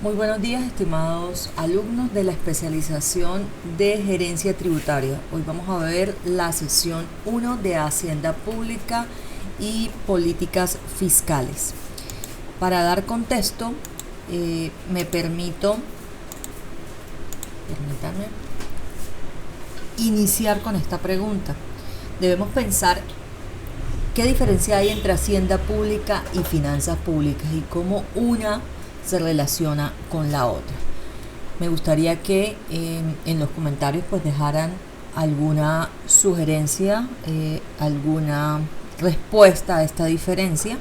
Muy buenos días, estimados alumnos de la especialización de gerencia tributaria. Hoy vamos a ver la sesión 1 de Hacienda Pública y políticas fiscales. Para dar contexto, permítanme iniciar con esta pregunta. Debemos pensar qué diferencia hay entre Hacienda Pública y finanzas públicas y cómo una se relaciona con la otra. Me gustaría que en los comentarios pues dejaran alguna sugerencia, alguna respuesta a esta diferencia.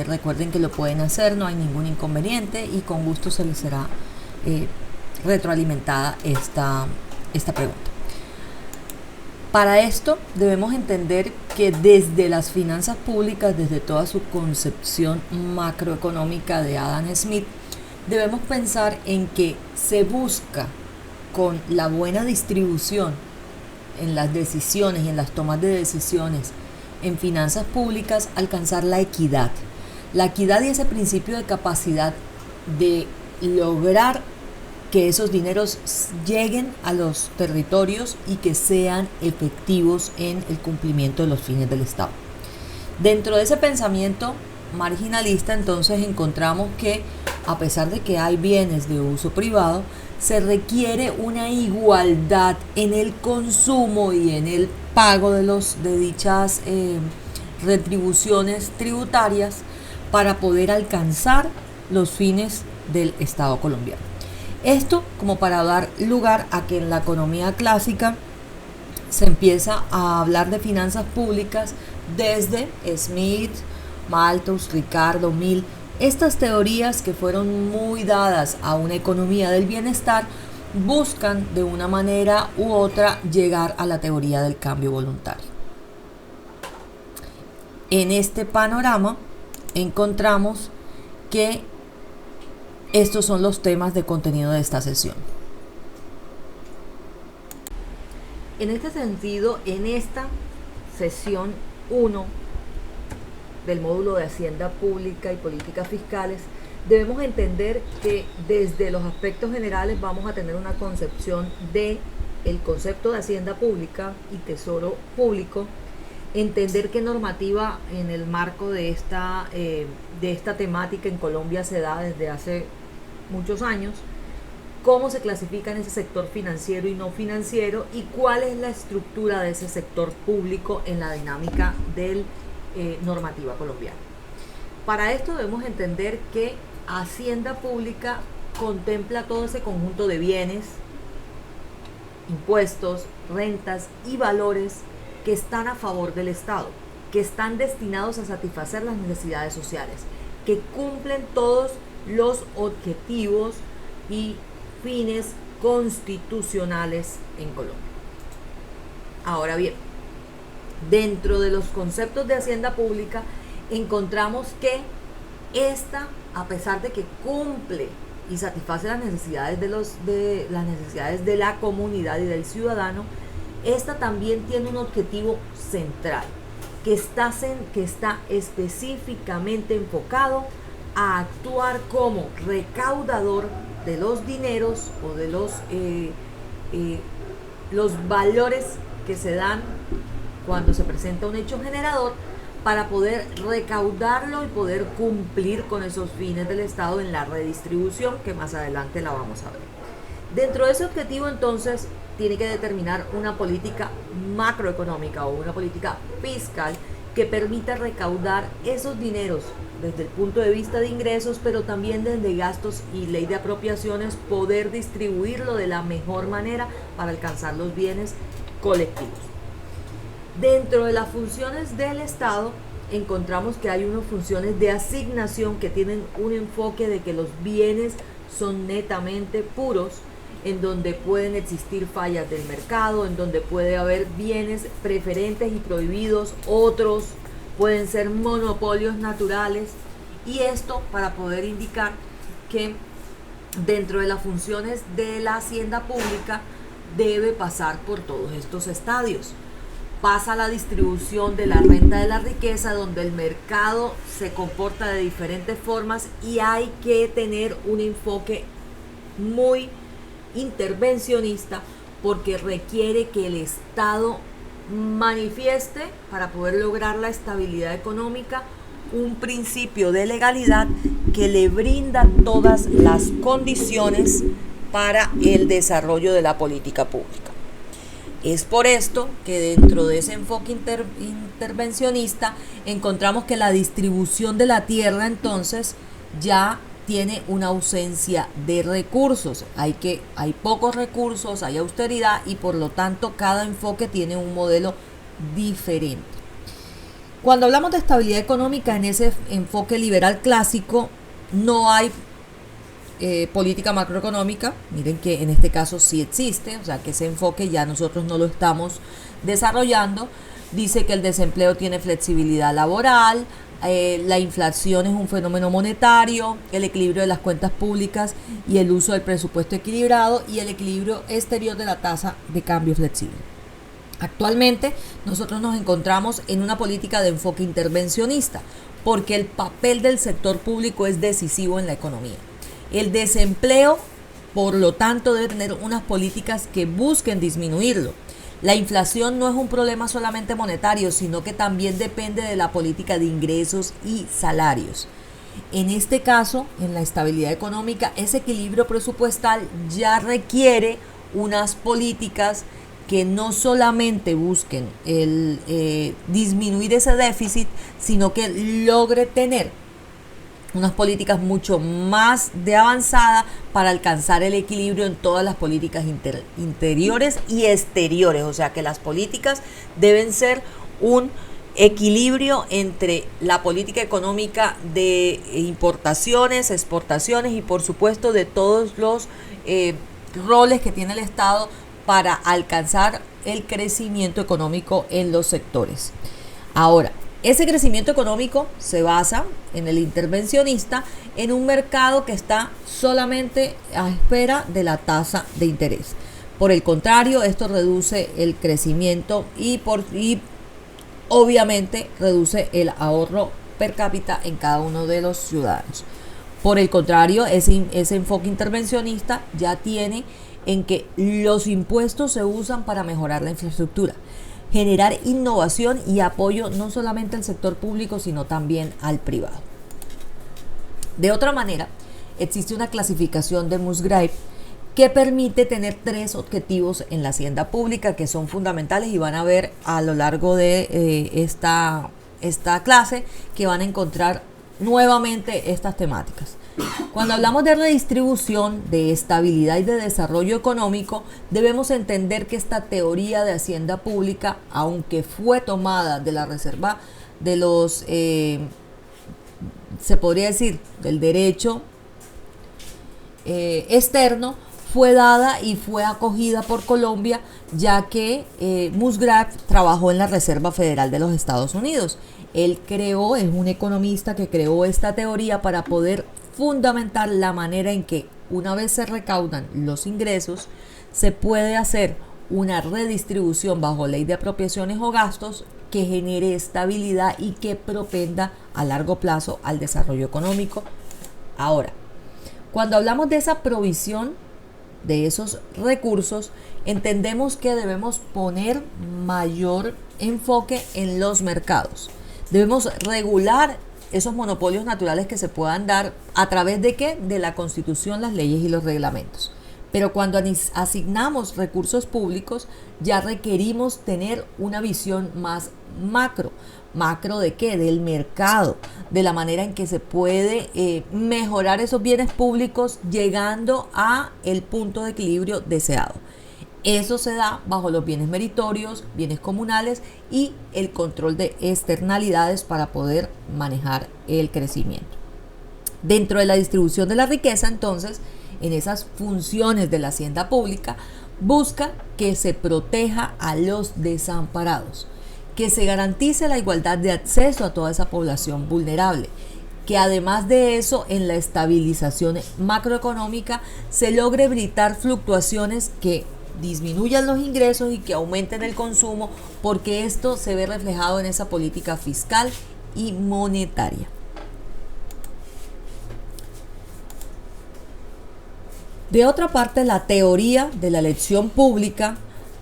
Recuerden que lo pueden hacer, no hay ningún inconveniente y con gusto se les será retroalimentada esta pregunta. Para esto debemos entender que desde las finanzas públicas, desde toda su concepción macroeconómica de Adam Smith, debemos pensar en que se busca con la buena distribución en las decisiones y en las tomas de decisiones en finanzas públicas alcanzar la equidad. La equidad y ese principio de capacidad de lograr que esos dineros lleguen a los territorios y que sean efectivos en el cumplimiento de los fines del Estado. Dentro de ese pensamiento marginalista, entonces encontramos que a pesar de que hay bienes de uso privado, se requiere una igualdad en el consumo y en el pago de dichas retribuciones tributarias para poder alcanzar los fines del Estado colombiano. Esto como para dar lugar a que en la economía clásica se empieza a hablar de finanzas públicas desde Smith, Malthus, Ricardo, Mill. Estas teorías que fueron muy dadas a una economía del bienestar buscan de una manera u otra llegar a la teoría del cambio voluntario. En este panorama encontramos que estos son los temas de contenido de esta sesión. En este sentido, en esta sesión 1 del módulo de Hacienda Pública y Políticas Fiscales, debemos entender que desde los aspectos generales vamos a tener una concepción del concepto de Hacienda Pública y Tesoro Público, entender qué normativa en el marco de esta temática en Colombia se da desde hace muchos años, cómo se clasifica en ese sector financiero y no financiero y cuál es la estructura de ese sector público en la dinámica de normativa colombiana. Para esto debemos entender que Hacienda Pública contempla todo ese conjunto de bienes, impuestos, rentas y valores que están a favor del Estado, que están destinados a satisfacer las necesidades sociales, que cumplen todos los objetivos y fines constitucionales en Colombia. Ahora bien, dentro de los conceptos de Hacienda Pública encontramos que esta, a pesar de que cumple y satisface las necesidades de la comunidad y del ciudadano, esta también tiene un objetivo central que está específicamente enfocado a actuar como recaudador de los dineros o de los valores que se dan cuando se presenta un hecho generador para poder recaudarlo y poder cumplir con esos fines del Estado en la redistribución, que más adelante la vamos a ver. Dentro de ese objetivo, entonces, tiene que determinar una política macroeconómica o una política fiscal que permita recaudar esos dineros desde el punto de vista de ingresos, pero también desde gastos y ley de apropiaciones, poder distribuirlo de la mejor manera para alcanzar los bienes colectivos. Dentro de las funciones del Estado encontramos que hay unas funciones de asignación que tienen un enfoque de que los bienes son netamente puros, en donde pueden existir fallas del mercado, en donde puede haber bienes preferentes y prohibidos, otros pueden ser monopolios naturales, y esto para poder indicar que dentro de las funciones de la hacienda pública debe pasar por todos estos estadios. pasa la distribución de la renta de la riqueza, donde el mercado se comporta de diferentes formas y hay que tener un enfoque muy intervencionista porque requiere que el Estado manifieste, para poder lograr la estabilidad económica, un principio de legalidad que le brinda todas las condiciones para el desarrollo de la política pública. Es por esto que dentro de ese enfoque intervencionista encontramos que la distribución de la tierra entonces ya tiene una ausencia de recursos. Hay pocos recursos, hay austeridad y por lo tanto cada enfoque tiene un modelo diferente. Cuando hablamos de estabilidad económica en ese enfoque liberal clásico, no hay política macroeconómica. Miren que en este caso sí existe, o sea que ese enfoque ya nosotros no lo estamos desarrollando. Dice que el desempleo tiene flexibilidad laboral, la inflación es un fenómeno monetario, el equilibrio de las cuentas públicas y el uso del presupuesto equilibrado y el equilibrio exterior de la tasa de cambio flexible. Actualmente nosotros nos encontramos en una política de enfoque intervencionista porque el papel del sector público es decisivo en la economía. El desempleo, por lo tanto, debe tener unas políticas que busquen disminuirlo. La inflación no es un problema solamente monetario, sino que también depende de la política de ingresos y salarios. En este caso, en la estabilidad económica, ese equilibrio presupuestal ya requiere unas políticas que no solamente busquen disminuir ese déficit, sino que logre tener unas políticas mucho más de avanzada para alcanzar el equilibrio en todas las políticas interiores y exteriores. O sea que las políticas deben ser un equilibrio entre la política económica de importaciones, exportaciones y por supuesto de todos los roles que tiene el Estado para alcanzar el crecimiento económico en los sectores. Ahora, ese crecimiento económico se basa en el intervencionista en un mercado que está solamente a espera de la tasa de interés. Por el contrario, esto reduce el crecimiento y obviamente reduce el ahorro per cápita en cada uno de los ciudadanos. Por el contrario, ese enfoque intervencionista ya tiene en que los impuestos se usan para mejorar la infraestructura, generar innovación y apoyo no solamente al sector público, sino también al privado. De otra manera, existe una clasificación de Musgrave que permite tener 3 objetivos en la hacienda pública que son fundamentales y van a ver a lo largo de esta clase que van a encontrar nuevamente estas temáticas. Cuando hablamos de redistribución, de estabilidad y de desarrollo económico, debemos entender que esta teoría de hacienda pública, aunque fue tomada de la reserva de los, se podría decir, del derecho externo, fue dada y fue acogida por Colombia, ya que Musgrave trabajó en la Reserva Federal de los Estados Unidos. Él es un economista que creó esta teoría para poder fundamentar la manera en que una vez se recaudan los ingresos, se puede hacer una redistribución bajo ley de apropiaciones o gastos que genere estabilidad y que propenda a largo plazo al desarrollo económico. Ahora, cuando hablamos de esa provisión de esos recursos, entendemos que debemos poner mayor enfoque en los mercados. Debemos regular esos monopolios naturales que se puedan dar a través de ¿qué? De la Constitución, las leyes y los reglamentos. Pero cuando asignamos recursos públicos, ya requerimos tener una visión más macro. ¿Macro de qué? Del mercado, de la manera en que se puede mejorar esos bienes públicos llegando a el punto de equilibrio deseado. Eso se da bajo los bienes meritorios, bienes comunales y el control de externalidades para poder manejar el crecimiento. Dentro de la distribución de la riqueza, entonces, en esas funciones de la hacienda pública, busca que se proteja a los desamparados, que se garantice la igualdad de acceso a toda esa población vulnerable, que además de eso, en la estabilización macroeconómica se logre evitar fluctuaciones que disminuyan los ingresos y que aumenten el consumo, porque esto se ve reflejado en esa política fiscal y monetaria. De otra parte, la teoría de la elección pública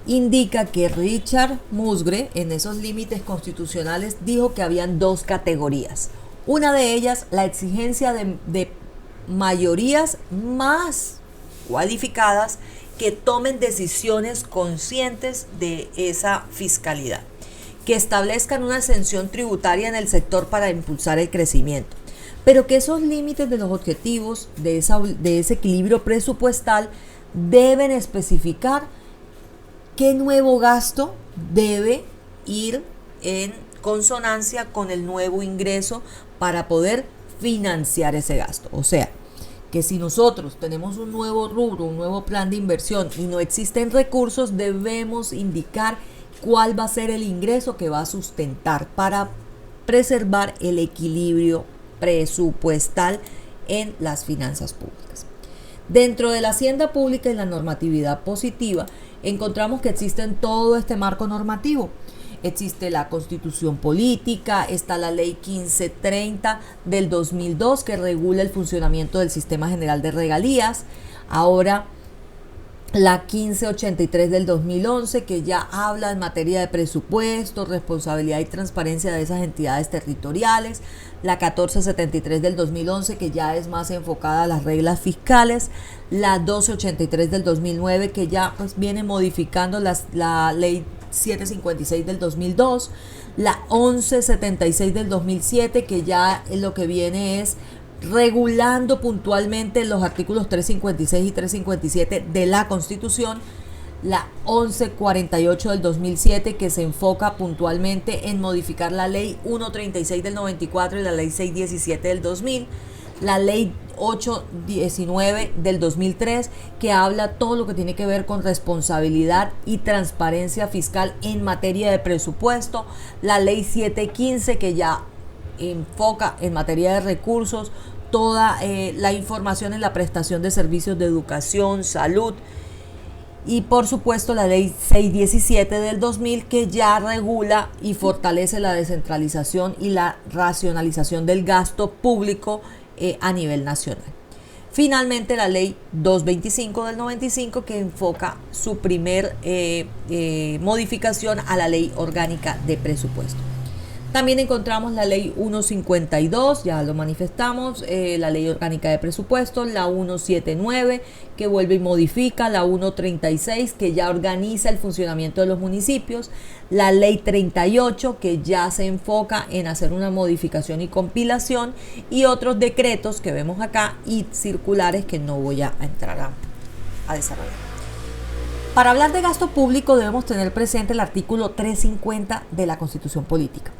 indica que Richard Musgrave, en esos límites constitucionales, dijo que habían dos categorías. Una de ellas, la exigencia de mayorías más cualificadas que tomen decisiones conscientes de esa fiscalidad, que establezcan una exención tributaria en el sector para impulsar el crecimiento, pero que esos límites de los objetivos de ese equilibrio presupuestal deben especificar qué nuevo gasto debe ir en consonancia con el nuevo ingreso para poder financiar ese gasto. O sea, que si nosotros tenemos un nuevo rubro, un nuevo plan de inversión y no existen recursos, debemos indicar cuál va a ser el ingreso que va a sustentar para preservar el equilibrio presupuestal en las finanzas públicas. Dentro de la hacienda pública y la normatividad positiva, encontramos que existen todo este marco normativo. Existe la Constitución Política, está la Ley 1530 del 2002 que regula el funcionamiento del Sistema General de Regalías. Ahora la 1583 del 2011 que ya habla en materia de presupuesto, responsabilidad y transparencia de esas entidades territoriales. La 1473 del 2011 que ya es más enfocada a las reglas fiscales. La 1283 del 2009 que ya pues viene modificando la ley 756 del 2002, la 1176 del 2007 que ya lo que viene es regulando puntualmente los artículos 356 y 357 de la Constitución, la 1148 del 2007 que se enfoca puntualmente en modificar la ley 136 del 94 y la ley 617 del 2000, la ley 819 del 2003 que habla todo lo que tiene que ver con responsabilidad y transparencia fiscal en materia de presupuesto, la ley 715 que ya enfoca en materia de recursos toda la información en la prestación de servicios de educación, salud, y por supuesto la ley 617 del 2000 que ya regula y fortalece la descentralización y la racionalización del gasto público a nivel nacional. Finalmente la ley 225 del 95 que enfoca su primer modificación a la ley orgánica de presupuesto. También encontramos la ley 152, ya lo manifestamos, la ley orgánica de presupuesto, la 179 que vuelve y modifica, la 136 que ya organiza el funcionamiento de los municipios, la ley 38 que ya se enfoca en hacer una modificación y compilación, y otros decretos que vemos acá y circulares que no voy a entrar a desarrollar. Para hablar de gasto público debemos tener presente el artículo 350 de la Constitución Política.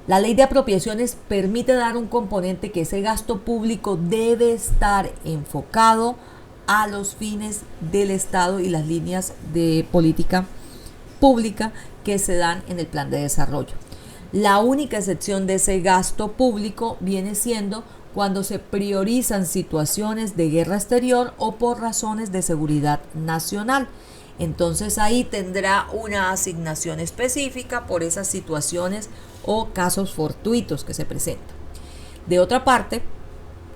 La ley de apropiaciones permite dar un componente que ese gasto público debe estar enfocado a los fines del Estado y las líneas de política pública que se dan en el plan de desarrollo. La única excepción de ese gasto público viene siendo cuando se priorizan situaciones de guerra exterior o por razones de seguridad nacional. Entonces ahí tendrá una asignación específica por esas situaciones o casos fortuitos que se presentan. De otra parte,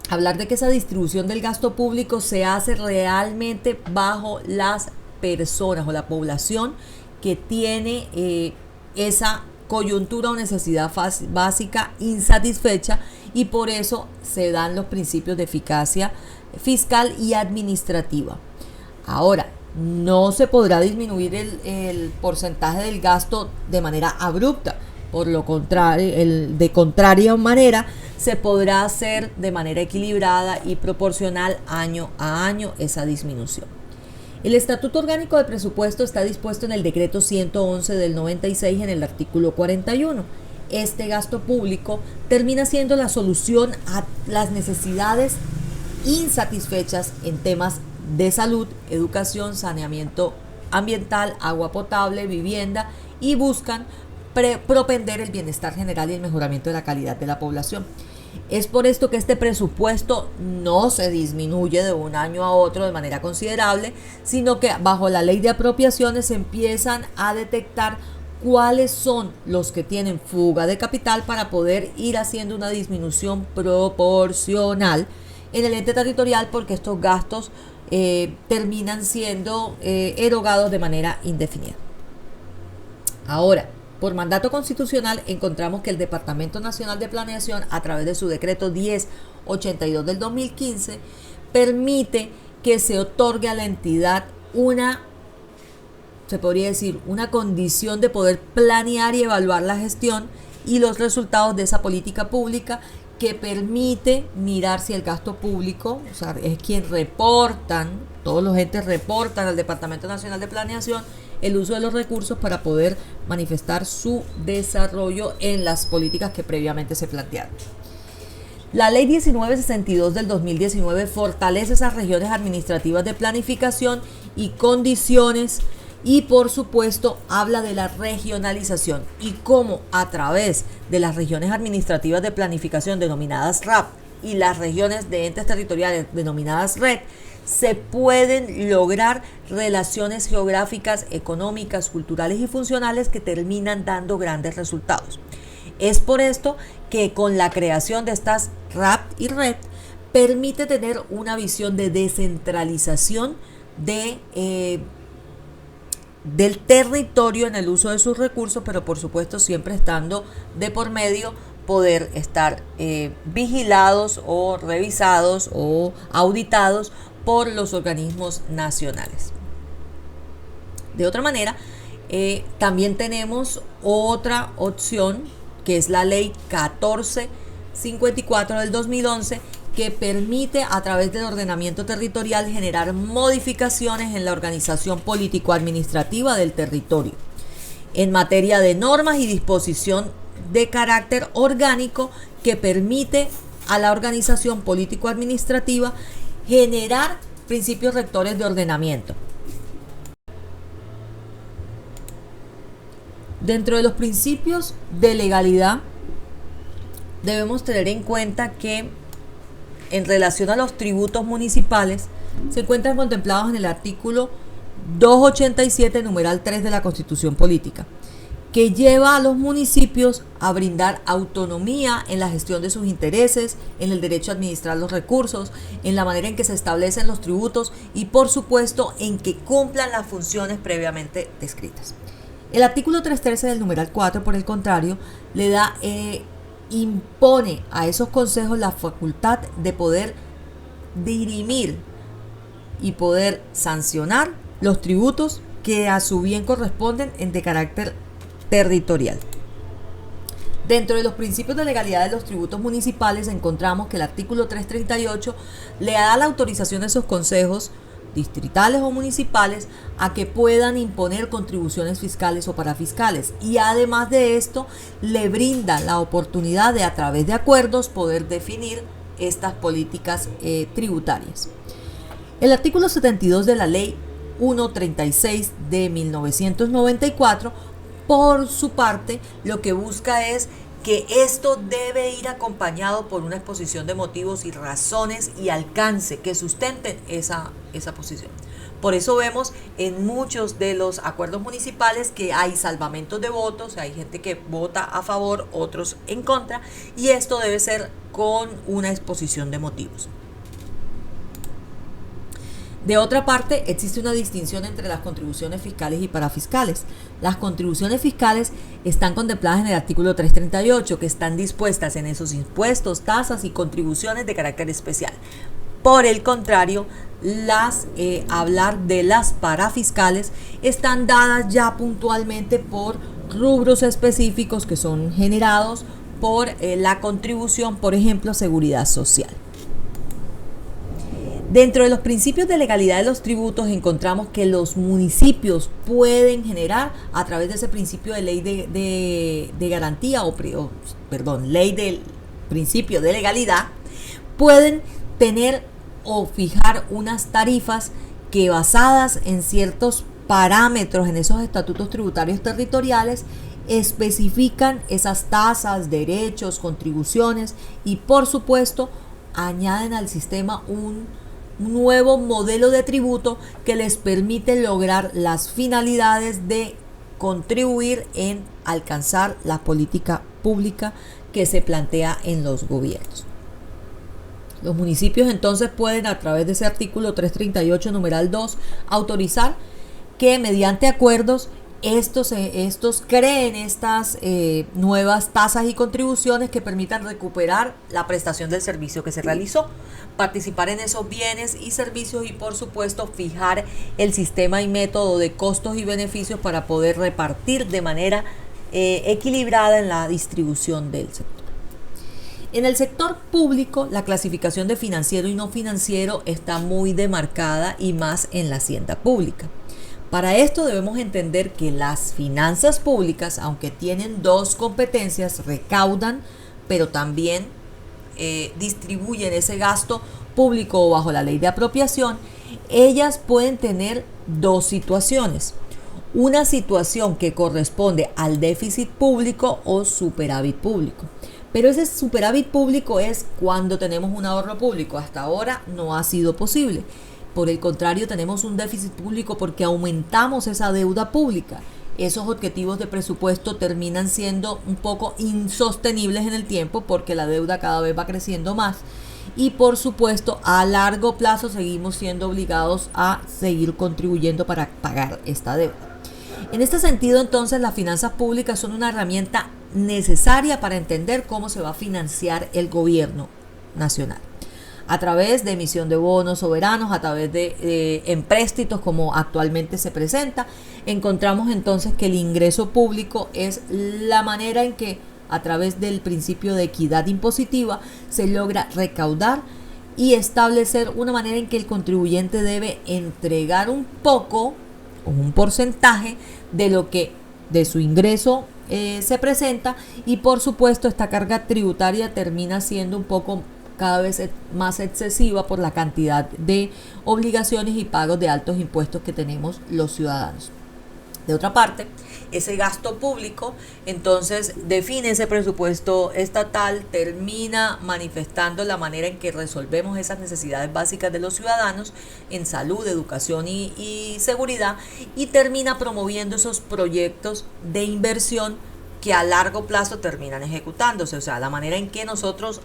hablar de que esa distribución del gasto público se hace realmente bajo las personas o la población que tiene esa coyuntura o necesidad básica insatisfecha, y por eso se dan los principios de eficacia fiscal y administrativa. Ahora, no se podrá disminuir el porcentaje del gasto de manera abrupta. Por lo contrario, de contraria manera, se podrá hacer de manera equilibrada y proporcional año a año esa disminución. El Estatuto Orgánico de Presupuesto está dispuesto en el Decreto 111 del 96 en el artículo 41. Este gasto público termina siendo la solución a las necesidades insatisfechas en temas de salud, educación, saneamiento ambiental, agua potable, vivienda, y buscan propender el bienestar general y el mejoramiento de la calidad de la población. Es por esto que este presupuesto no se disminuye de un año a otro de manera considerable, sino que bajo la ley de apropiaciones se empiezan a detectar cuáles son los que tienen fuga de capital para poder ir haciendo una disminución proporcional en el ente territorial, porque estos gastos terminan siendo erogados de manera indefinida. Ahora, por mandato constitucional encontramos que el Departamento Nacional de Planeación, a través de su decreto 1082 del 2015, permite que se otorgue a la entidad se podría decir, una condición de poder planear y evaluar la gestión y los resultados de esa política pública, que permite mirar si el gasto público, o sea, es quien reportan, todos los entes reportan al Departamento Nacional de Planeación el uso de los recursos para poder manifestar su desarrollo en las políticas que previamente se plantearon. La Ley 1962 del 2019 fortalece esas regiones administrativas de planificación y condiciones, y por supuesto habla de la regionalización y cómo a través de las regiones administrativas de planificación denominadas RAP y las regiones de entes territoriales denominadas RED se pueden lograr relaciones geográficas, económicas, culturales y funcionales que terminan dando grandes resultados. Es por esto que con la creación de estas RAP y RED permite tener una visión de descentralización del territorio en el uso de sus recursos, pero por supuesto siempre estando de por medio poder estar vigilados o revisados o auditados por los organismos nacionales. De otra manera, también tenemos otra opción, que es la Ley 1454 del 2011, que permite a través del ordenamiento territorial generar modificaciones en la organización político-administrativa del territorio en materia de normas y disposición de carácter orgánico, que permite a la organización político-administrativa generar principios rectores de ordenamiento. Dentro de los principios de legalidad debemos tener en cuenta que en relación a los tributos municipales se encuentran contemplados en el artículo 287, numeral 3 de la Constitución Política, que lleva a los municipios a brindar autonomía en la gestión de sus intereses, en el derecho a administrar los recursos, en la manera en que se establecen los tributos y por supuesto en que cumplan las funciones previamente descritas. El artículo 313 del numeral 4, por el contrario, impone a esos consejos la facultad de poder dirimir y poder sancionar los tributos que a su bien corresponden de carácter territorial. Dentro de los principios de legalidad de los tributos municipales encontramos que el artículo 338 le da la autorización a esos consejos distritales o municipales a que puedan imponer contribuciones fiscales o parafiscales, y además de esto le brinda la oportunidad de, a través de acuerdos, poder definir estas políticas tributarias. El artículo 72 de la Ley 136 de 1994, por su parte, lo que busca es que esto debe ir acompañado por una exposición de motivos y razones y alcance que sustenten esa posición. Por eso vemos en muchos de los acuerdos municipales que hay salvamentos de votos, hay gente que vota a favor, otros en contra, y esto debe ser con una exposición de motivos. De otra parte, existe una distinción entre las contribuciones fiscales y parafiscales. Las contribuciones fiscales están contempladas en el artículo 338, que están dispuestas en esos impuestos, tasas y contribuciones de carácter especial. Por el contrario, hablar de las parafiscales están dadas ya puntualmente por rubros específicos que son generados por la contribución, por ejemplo, seguridad social. Dentro de los principios de legalidad de los tributos encontramos que los municipios pueden generar, a través de ese principio de ley de garantía ley del principio de legalidad, pueden tener o fijar unas tarifas que, basadas en ciertos parámetros en esos estatutos tributarios territoriales, especifican esas tasas, derechos, contribuciones y por supuesto añaden al sistema un nuevo modelo de tributo que les permite lograr las finalidades de contribuir en alcanzar la política pública que se plantea en los gobiernos. Los municipios entonces pueden, a través de ese artículo 338, numeral 2, autorizar que mediante acuerdos estos creen estas nuevas tasas y contribuciones que permitan recuperar la prestación del servicio que se realizó, participar en esos bienes y servicios y por supuesto fijar el sistema y método de costos y beneficios para poder repartir de manera equilibrada en la distribución del sector. En el sector público, la clasificación de financiero y no financiero está muy demarcada y más en la hacienda pública. Para esto debemos entender que las finanzas públicas, aunque tienen dos competencias, recaudan, pero también distribuyen ese gasto público bajo la ley de apropiación. Ellas pueden tener dos situaciones. Una situación que corresponde al déficit público o superávit público. Pero ese superávit público es cuando tenemos un ahorro público. Hasta ahora no ha sido posible. Por el contrario, tenemos un déficit público porque aumentamos esa deuda pública. Esos objetivos de presupuesto terminan siendo un poco insostenibles en el tiempo porque la deuda cada vez va creciendo más. Y por supuesto, a largo plazo seguimos siendo obligados a seguir contribuyendo para pagar esta deuda. En este sentido, entonces, las finanzas públicas son una herramienta necesaria para entender cómo se va a financiar el gobierno nacional. A través de emisión de bonos soberanos, a través de empréstitos como actualmente se presenta, encontramos entonces que el ingreso público es la manera en que a través del principio de equidad impositiva se logra recaudar y establecer una manera en que el contribuyente debe entregar un poco o un porcentaje de lo que de su ingreso se presenta y por supuesto esta carga tributaria termina siendo un poco cada vez más excesiva por la cantidad de obligaciones y pagos de altos impuestos que tenemos los ciudadanos. De otra parte, ese gasto público entonces define ese presupuesto estatal, termina manifestando la manera en que resolvemos esas necesidades básicas de los ciudadanos en salud, educación y seguridad y termina promoviendo esos proyectos de inversión que a largo plazo terminan ejecutándose, o sea, la manera en que nosotros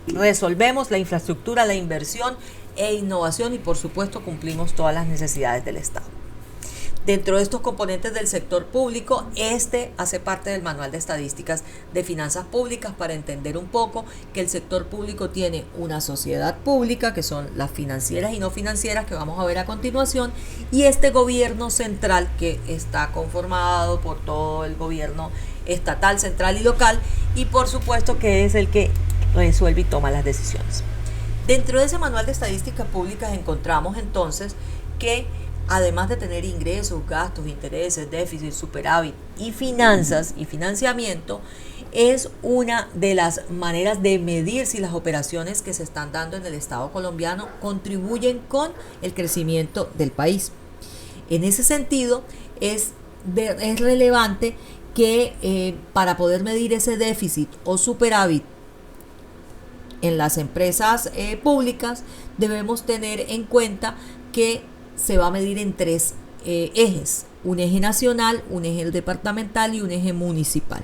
resolvemos la infraestructura, la inversión e innovación y por supuesto cumplimos todas las necesidades del Estado. Dentro de estos componentes del sector público, este hace parte del Manual de Estadísticas de Finanzas Públicas para entender un poco que el sector público tiene una sociedad pública, que son las financieras y no financieras, que vamos a ver a continuación, y este gobierno central que está conformado por todo el gobierno estatal, central y local, y por supuesto que es el que resuelve y toma las decisiones. Dentro de ese Manual de Estadísticas Públicas encontramos entonces que además de tener ingresos, gastos, intereses, déficit, superávit y finanzas y financiamiento, es una de las maneras de medir si las operaciones que se están dando en el Estado colombiano contribuyen con el crecimiento del país. En ese sentido, es relevante que para poder medir ese déficit o superávit en las empresas públicas, debemos tener en cuenta que se va a medir en tres ejes, un eje nacional, un eje departamental y un eje municipal.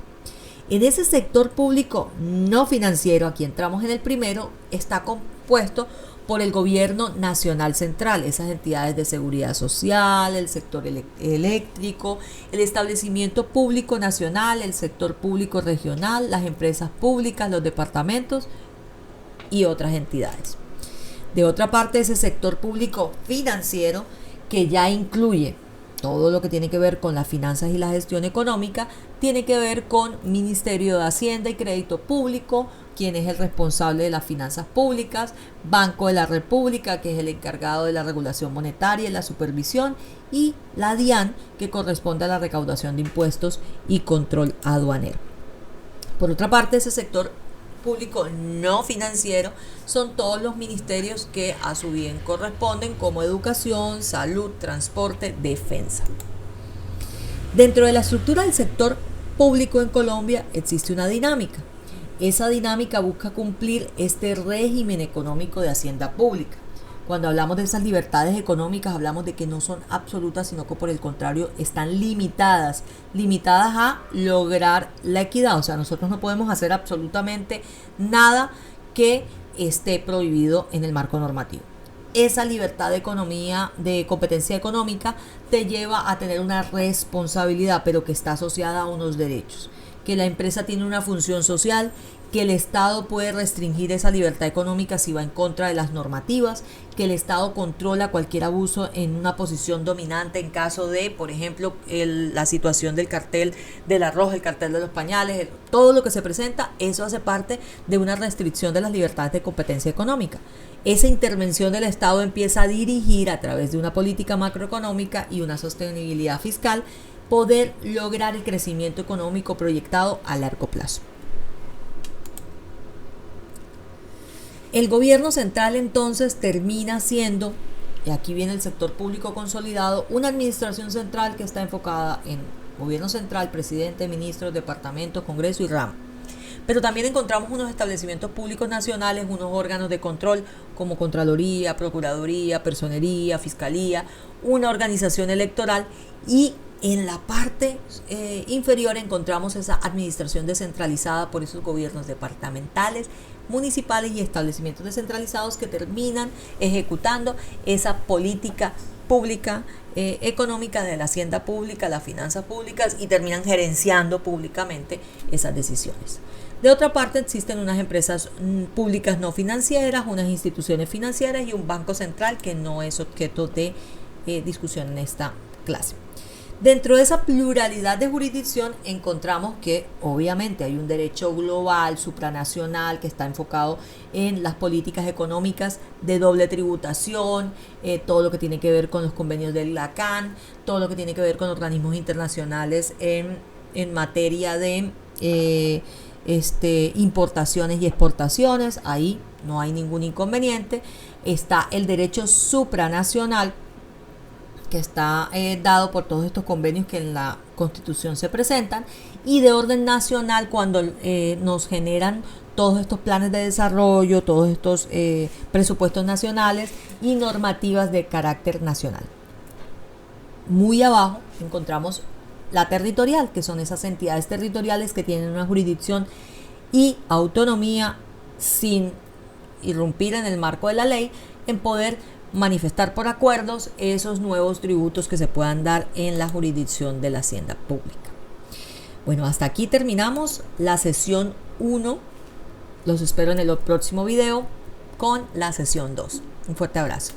En ese sector público no financiero, aquí entramos en el primero, está compuesto por el gobierno nacional central, esas entidades de seguridad social, el sector eléctrico, el establecimiento público nacional, el sector público regional, las empresas públicas, los departamentos y otras entidades. De otra parte, ese sector público financiero que ya incluye todo lo que tiene que ver con las finanzas y la gestión económica, tiene que ver con Ministerio de Hacienda y Crédito Público, quien es el responsable de las finanzas públicas, Banco de la República, que es el encargado de la regulación monetaria y la supervisión, y la DIAN, que corresponde a la recaudación de impuestos y control aduanero. Por otra parte, ese sector público no financiero son todos los ministerios que a su bien corresponden, como educación, salud, transporte, defensa. Dentro de la estructura del sector público en Colombia existe una dinámica. Esa dinámica busca cumplir este régimen económico de hacienda pública. Cuando hablamos de esas libertades económicas, hablamos de que no son absolutas, sino que por el contrario están limitadas a lograr la equidad. O sea, nosotros no podemos hacer absolutamente nada que esté prohibido en el marco normativo. Esa libertad de economía, de competencia económica, te lleva a tener una responsabilidad, pero que está asociada a unos derechos. Que la empresa tiene una función social, que el Estado puede restringir esa libertad económica si va en contra de las normativas, que el Estado controla cualquier abuso en una posición dominante en caso de, por ejemplo, la situación del cartel del arroz, el cartel de los pañales, todo lo que se presenta, eso hace parte de una restricción de las libertades de competencia económica. Esa intervención del Estado empieza a dirigir a través de una política macroeconómica y una sostenibilidad fiscal, poder lograr el crecimiento económico proyectado a largo plazo. El gobierno central entonces termina siendo, y aquí viene el sector público consolidado, una administración central que está enfocada en gobierno central, presidente, ministros, departamentos, congreso y rama. Pero también encontramos unos establecimientos públicos nacionales, unos órganos de control como Contraloría, Procuraduría, Personería, Fiscalía, una organización electoral, y en la parte inferior encontramos esa administración descentralizada por esos gobiernos departamentales, municipales y establecimientos descentralizados que terminan ejecutando esa política pública económica de la hacienda pública, las finanzas públicas, y terminan gerenciando públicamente esas decisiones. De otra parte, existen unas empresas públicas no financieras, unas instituciones financieras y un banco central que no es objeto de discusión en esta clase. Dentro de esa pluralidad de jurisdicción encontramos que obviamente hay un derecho global, supranacional, que está enfocado en las políticas económicas de doble tributación, todo lo que tiene que ver con los convenios del LACAN, todo lo que tiene que ver con organismos internacionales en materia de importaciones y exportaciones. Ahí no hay ningún inconveniente. Está el derecho supranacional, que está dado por todos estos convenios que en la Constitución se presentan, y de orden nacional cuando nos generan todos estos planes de desarrollo, todos estos presupuestos nacionales y normativas de carácter nacional. Muy abajo encontramos la territorial, que son esas entidades territoriales que tienen una jurisdicción y autonomía sin irrumpir en el marco de la ley, en poder manifestar por acuerdos esos nuevos tributos que se puedan dar en la jurisdicción de la hacienda pública. Bueno, hasta aquí terminamos la sesión 1. Los espero en el próximo video con la sesión 2. Un fuerte abrazo.